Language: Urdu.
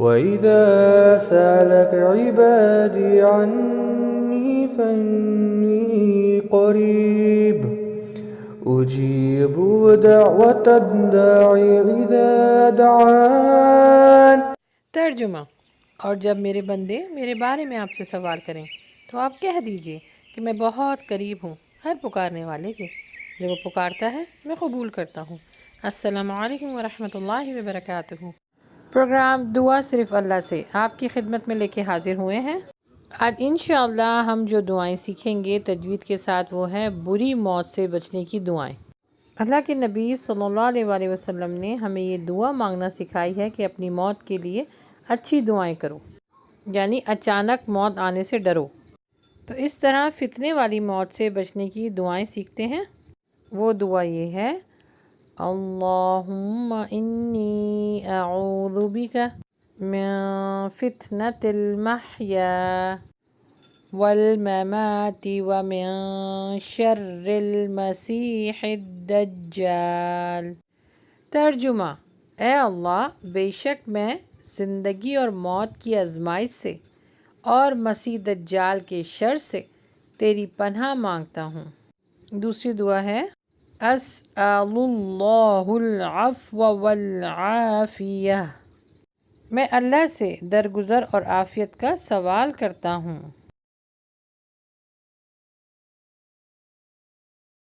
وَإِذَا سَأَلَكَ عِبَادِي عَنِّي فَإِنِّي قَرِيبٌ أُجِيبُ دَعْوَةَ الدَّاعِ إِذَا دَعَانِ۔ ترجمہ: اور جب میرے بندے میرے بارے میں آپ سے سوال کریں تو آپ کہہ دیجئے کہ میں بہت قریب ہوں ہر پکارنے والے کے، جب وہ پکارتا ہے میں قبول کرتا ہوں۔ السلام علیکم ورحمۃ اللہ وبرکاتہ۔ پروگرام دعا صرف اللہ سے آپ کی خدمت میں لے کے حاضر ہوئے ہیں۔ آج انشاءاللہ ہم جو دعائیں سیکھیں گے تجوید کے ساتھ وہ ہے بری موت سے بچنے کی دعائیں۔ اللہ کے نبی صلی اللہ علیہ وسلم نے ہمیں یہ دعا مانگنا سکھائی ہے کہ اپنی موت کے لیے اچھی دعائیں کرو، یعنی اچانک موت آنے سے ڈرو۔ تو اس طرح فتنے والی موت سے بچنے کی دعائیں سیکھتے ہیں۔ وہ دعا یہ ہے: اللہم انی اعوذ بک من فتنة المحیا والممات ومن شر المسیح الدجال۔ ترجمہ: اے اللہ، بے شک میں زندگی اور موت کی آزمائش سے اور مسیح دجال کے شر سے تیری پناہ مانگتا ہوں۔ دوسری دعا ہے: اسأل اللہ العفو والعافیہ۔ میں اللہ سے درگزر اور عافیت کا سوال کرتا ہوں۔